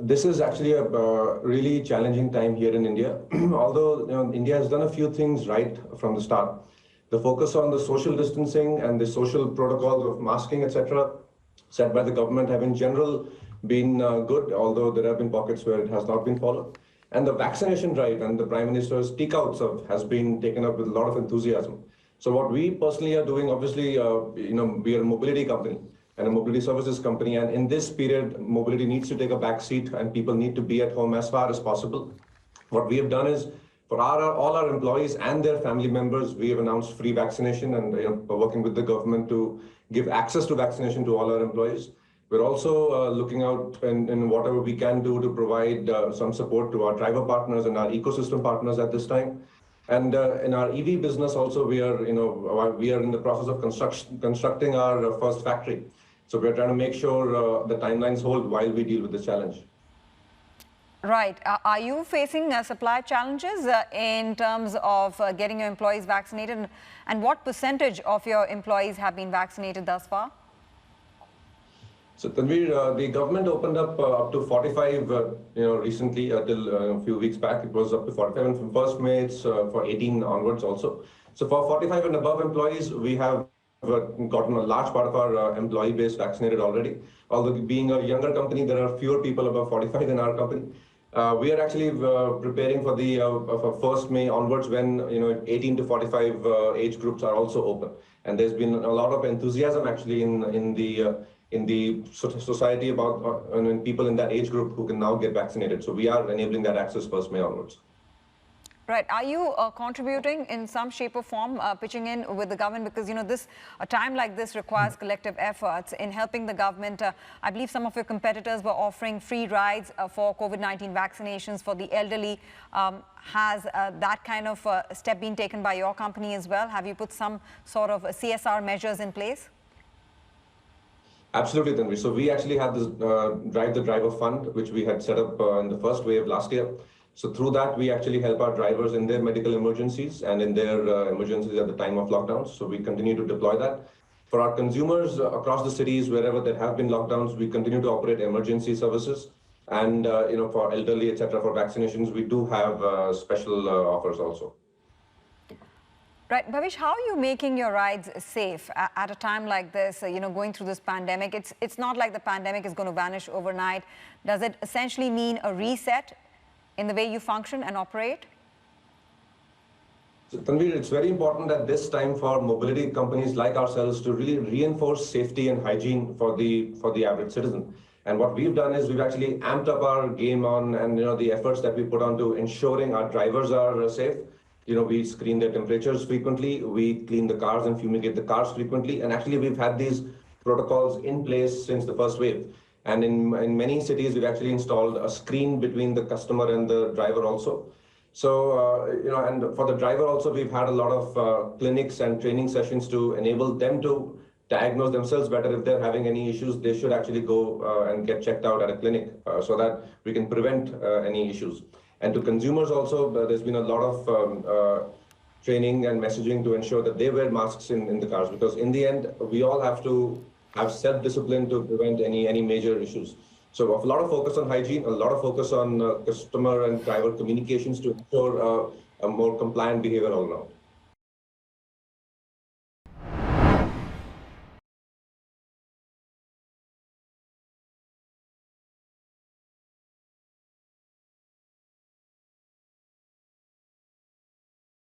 this is actually a really challenging time here in India. Although India has done a few things right from the start. The focus on the social distancing and the social protocols of masking, etc., set by the government have in general been good, although there have been pockets where it has not been followed. And the vaccination drive and the Prime Minister's speak-outs has been taken up with a lot of enthusiasm. So what we personally are doing, obviously, we are a mobility company and a mobility services company. And in this period, mobility needs to take a back seat and people need to be at home as far as possible. What we have done is, for all our employees and their family members, we have announced free vaccination, and we're working with the government to give access to vaccination to all our employees. We're also looking out in whatever we can do to provide some support to our driver partners and our ecosystem partners at this time. And in our EV business also, we are in the process of constructing our first factory. So we're trying to make sure the timelines hold while we deal with this challenge. Right. Are you facing supply challenges in terms of getting your employees vaccinated? And what percentage of your employees have been vaccinated thus far? So Tanveer, the government opened up to 45, recently till a few weeks back. It was up to 45, and from 1st May, it's for 18 onwards also. So for 45 and above employees, we have gotten a large part of our employee base vaccinated already. Although being a younger company, there are fewer people above 45 in our company. We are actually preparing for the for 1st May onwards, when 18 to 45 age groups are also open, and there's been a lot of enthusiasm actually in the society about people in that age group who can now get vaccinated. So we are enabling that access 1st May onwards. Right. Are you contributing in some shape or form, pitching in with the government? Because, a time like this requires collective efforts in helping the government. I believe some of your competitors were offering free rides for COVID-19 vaccinations for the elderly. Has that kind of step been taken by your company as well? Have you put some sort of CSR measures in place? Absolutely, Tanvi. So we actually had this Drive the Driver Fund, which we had set up in the first wave last year. So through that, we actually help our drivers in their medical emergencies and in their emergencies at the time of lockdowns. So we continue to deploy that. For our consumers across the cities, wherever there have been lockdowns, we continue to operate emergency services. And for elderly, etc., for vaccinations, we do have special offers also. Right. Bhavish, how are you making your rides safe at a time like this, going through this pandemic? It's not like the pandemic is going to vanish overnight. Does it essentially mean a reset in the way you function and operate? So, Tanveer, it's very important at this time for mobility companies like ourselves to really reinforce safety and hygiene for the average citizen. And what we've done is we've actually amped up our game on the efforts that we put on to ensuring our drivers are safe. We screen their temperatures frequently, we clean the cars and fumigate the cars frequently, and actually we've had these protocols in place since the first wave. And in many cities, we've actually installed a screen between the customer and the driver also. So, and for the driver also, we've had a lot of clinics and training sessions to enable them to diagnose themselves better. If they're having any issues, they should actually go and get checked out at a clinic so that we can prevent any issues. And to consumers also, there's been a lot of training and messaging to ensure that they wear masks in the cars, because in the end, we all have to have self-discipline to prevent any major issues. So a lot of focus on hygiene, a lot of focus on customer and driver communications to ensure a more compliant behavior all around.